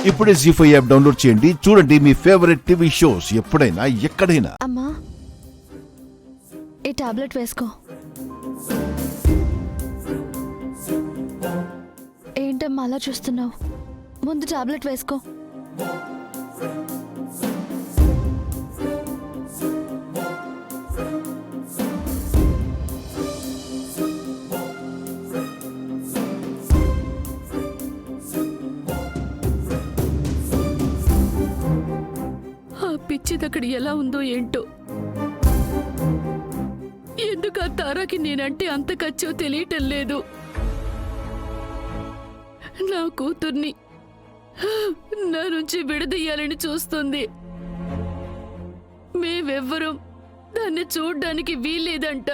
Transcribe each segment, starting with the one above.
ఇప్పుడే జీ5 app download చేయండి. చూడండి మీ ఫేవరెట్ టీవీ షోస్ ఎప్పుడైనా ఎక్కడైనా. అమ్మా, ఈ టాబ్లెట్ వేసుకో. ఏంటమ్మా అలా చూస్తున్నావు? ముందు టాబ్లెట్ వేసుకో. పిచ్చిదక్కడ ఎలా ఉందో ఏంటో. ఎందుకు ఆ తారాకి నేనంటే అంత ఖర్చో తెలియటం లేదు. నా కూతుర్ని నా నుంచి విడదీయాలని చూస్తుంది. మేమెవ్వరం దాన్ని చూడ్డానికి వీల్లేదంట.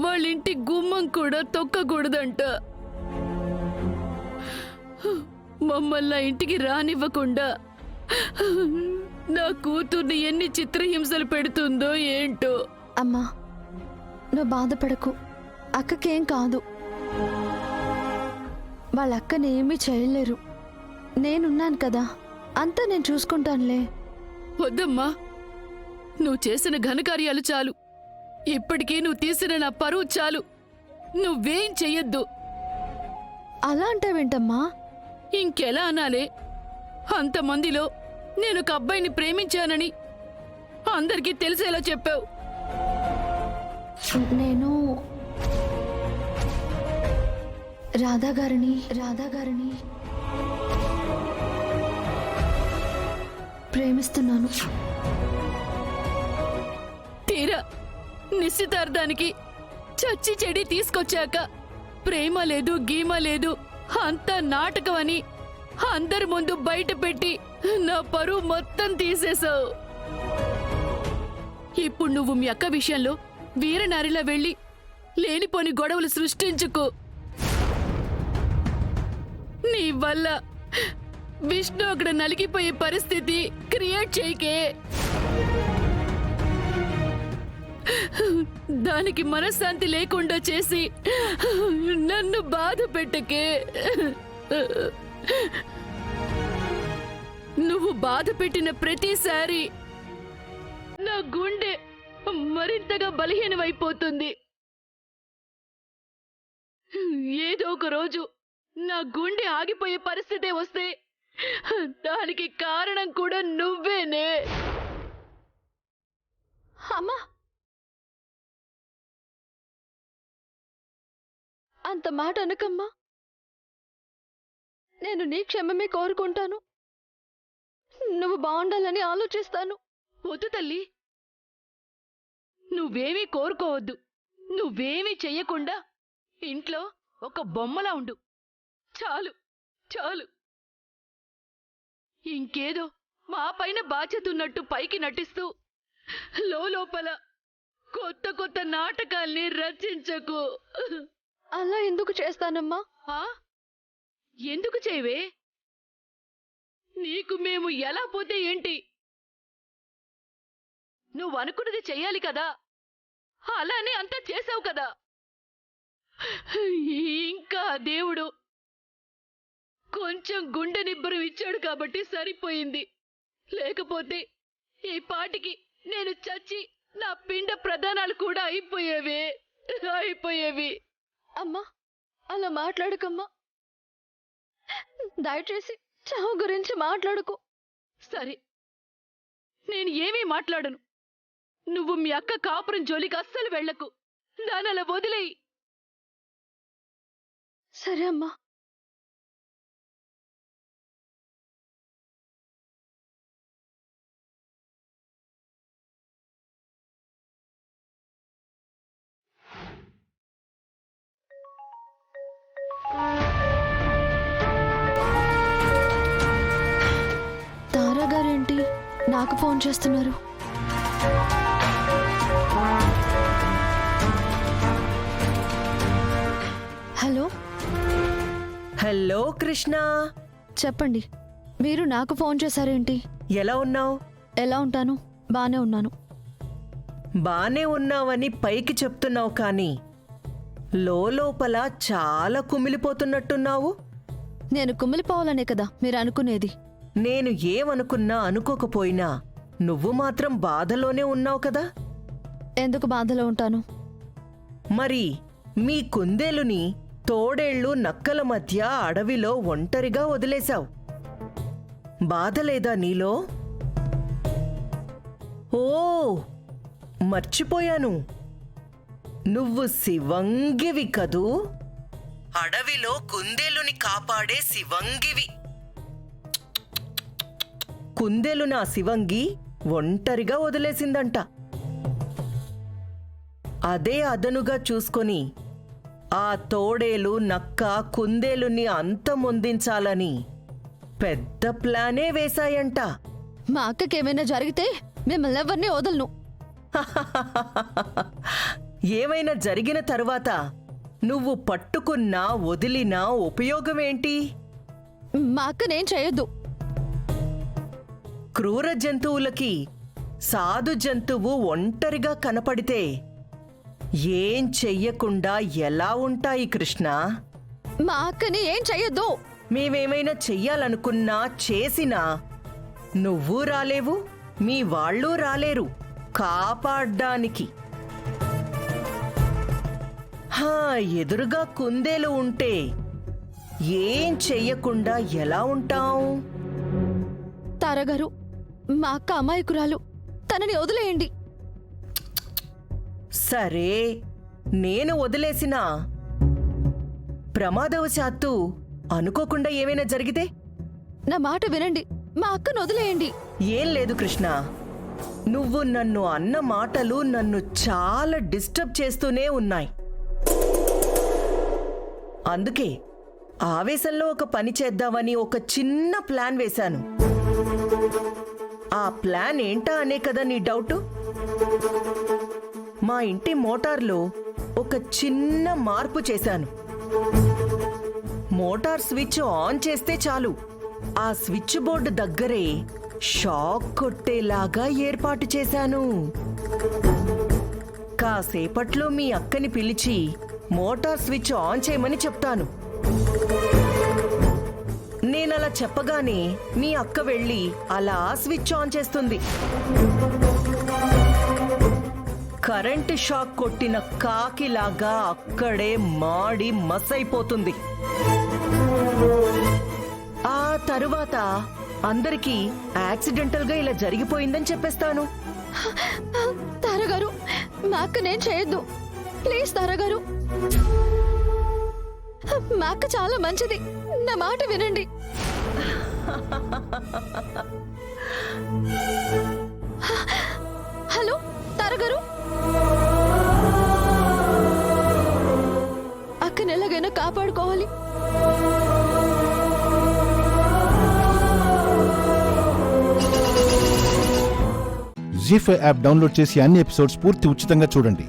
వాళ్ళింటి గుమ్మం కూడా తొక్కకూడదంట. మమ్మల్ని ఇంటికి రానివ్వకుండా నా కూతుర్ని ఎన్ని చిత్రహింసలు పెడుతుందో ఏంటో. అమ్మా, నువ్వు బాధపడకు. అక్కకేం కాదు. వాళ్ళ అక్కని ఏమీ చేయలేరు. నేనున్నాను కదా, అంతా నేను చూసుకుంటానులే. వద్దమ్మా, నువ్వు చేసిన ఘనకార్యాలు చాలు. ఇప్పటికీ నువ్వు తీసిన నా పరువు చాలు. నువ్వేం చెయ్యొద్దు. అలా అంటావేంటమ్మా? ఇంకెలా అనాలే? అంతమందిలో నేను ఒక అబ్బాయిని ప్రేమించానని అందరికీ తెలిసేలా చెప్పావు. నేను రాధాగారిని ప్రేమిస్తున్నాను. తీరా నిశ్చితార్థానికి చచ్చి చెడి తీసుకొచ్చాక ప్రేమ లేదు, గీమ లేదు, అంతా నాటకం అని అందరి ముందు బయట పెట్టి నా పరువు మొత్తం తీసేశావు. ఇప్పుడు నువ్వు మీ అక్క విషయంలో వీరనారిలా వెళ్ళి లేనిపోని గొడవలు సృష్టించుకో. నీ వల్ల విష్ణు అక్కడ నలిగిపోయే పరిస్థితి క్రియేట్ చేయకే. దానికి మనశ్శాంతి లేకుండా చేసి నన్ను బాధ పెట్టకే. నువ్వు బాధ పెట్టిన ప్రతిసారి నా గుండె మరింతగా బలహీనమైపోతుంది. ఏదో ఒక రోజు నా గుండె ఆగిపోయే పరిస్థితే వస్తే దానికి కారణం కూడా నువ్వేనే. అమ్మా, అంత మాట అనకమ్మా. నేను నీ క్షేమమే కోరుకుంటాను. నువ్వు బాగుండాలని ఆలోచిస్తాను. వద్దు తల్లి, నువ్వేమీ కోరుకోవద్దు. నువ్వేమీ చెయ్యకుండా ఇంట్లో ఒక బొమ్మలా ఉండు. చాలు చాలు. ఇంకేదో మా పైన బాధ్యత ఉన్నట్టు పైకి నటిస్తూ లోపల కొత్త కొత్త నాటకాల్ని రచించకు. అలా ఎందుకు చేస్తానమ్మా? ఎందుకు చేయవే? నీకు మేము ఎలా పోతే ఏంటి? నువ్వు అనుకున్నది చెయ్యాలి కదా. అలానే అంతా చేసావు కదా. ఇంకా దేవుడు కొంచెం గుండె నిబ్బరం ఇచ్చాడు కాబట్టి సరిపోయింది. లేకపోతే ఈ పాటికి నేను చచ్చి నా పిండ ప్రదానాలు కూడా అయిపోయేవి. అమ్మా, అలా మాట్లాడకమ్మా. దయచేసి చావు గురించి మాట్లాడుకో. సరే, నేను ఏమీ మాట్లాడను. నువ్వు మీ అక్క కాపురం జోలికి అస్సలు వెళ్లకు. దాని అలా వదిలేయి. సరే అమ్మా. తారా గారేంటి నాకు ఫోన్ చేస్తున్నారు? హలో. హలో కృష్ణ, చెప్పండి. మీరు నాకు ఫోన్ చేశారేంటి? ఎలా ఉన్నావు? ఎలా ఉంటాను? బానే ఉన్నాను. బానే ఉన్నావని పైకి చెప్తున్నావు కానీ లోపల చాలా కుమిలిపోతున్నట్టున్నావు. నేను కుమిలిపోవాలనే కదా మీరు అనుకునేది. నేను ఏమనుకున్నా అనుకోకపోయినా నువ్వు మాత్రం బాధలోనే ఉన్నావు కదా. ఎందుకు బాధలో ఉంటాను? మరి మీ కుందేలుని తోడేళ్లు నక్కల మధ్య అడవిలో ఒంటరిగా వదిలేశావు. బాధలేదా నీలో? ఓ, మర్చిపోయాను. నువ్వు శివంగివి కదూ. అడవిలో కుందేలుని కాపాడే శివంగివి. కుందేలున ఆ శివంగి ఒంటరిగా వదిలేసిందంట. అదే అదనుగా చూసుకొని ఆ తోడేలు నక్క కుందేలుని అంతమొందించాలని పెద్ద ప్లానే వేశాయంట. మా అక్కకేమైనా జరిగితే మిమ్మల్ని ఎవరిని వదలను. ఏమైనా జరిగిన తరువాత నువ్వు పట్టుకున్నా వదిలినా ఉపయోగమేంటి? మా అక్కనేం చేయొద్దు. క్రూర జంతువులకి సాధు జంతువు ఒంటరిగా కనపడితే ఏం చెయ్యకుండా ఎలా ఉంటాయి కృష్ణ? మా అక్కని ఏం చెయ్యొద్దు. మేమేమైనా చెయ్యాలనుకున్నా చేసినా నువ్వు రాలేవు, మీ వాళ్ళు రాలేరు కాపాడ్డానికి. ఎదురుగా కుందేలు ఉంటే ఏం చెయ్యకుండా ఎలా ఉంటాం? తారగారు, మా అక్క అమాయకురాలు, తనని వదిలేయండి. సరే, నేను వదిలేసినా ప్రమాదవశాత్తు అనుకోకుండా ఏమైనా జరిగితే? నా మాట వినండి, మా అక్కను వదిలేయండి. ఏం లేదు కృష్ణ, నువ్వు నన్ను అన్న మాటలు నన్ను చాలా డిస్టర్బ్ చేస్తూనే ఉన్నాయి. అందుకే ఆవేశంలో ఒక పని చేద్దామని ఒక చిన్న ప్లాన్ వేశాను. ఆ ప్లాన్ ఏంటా అనే కదా నీ డౌటు? మా ఇంటి మోటార్లో ఒక చిన్న మార్పు చేశాను. మోటార్ స్విచ్ ఆన్ చేస్తే చాలు, ఆ స్విచ్ బోర్డు దగ్గరే షాక్ కొట్టేలాగా ఏర్పాటు చేశాను. కాసేపట్లో మీ అక్కని పిలిచి మోటార్ స్విచ్ ఆన్ చేయమని చెప్తాను. నేనలా చెప్పగానే మీ అక్క వెళ్ళి అలా స్విచ్ ఆన్ చేస్తుంది. కరెంటు షాక్ కొట్టిన కాకిలాగా అక్కడే మాడి మసైపోతుంది. ఆ తరువాత అందరికీ యాక్సిడెంటల్ గా ఇలా జరిగిపోయిందని చెప్పేస్తాను. తారగారు, మా అక్కనేం చేయొద్దు ప్లీజ్. తారగారు, మా అక్క చాలా మంచిది, నా మాట వినండి. హలో తారగారు, అక్కని ఎలాగైనా కాపాడుకోవాలి. జీ5 యాప్ డౌన్లోడ్ చేసి అన్ని ఎపిసోడ్స్ పూర్తి ఉచితంగా చూడండి.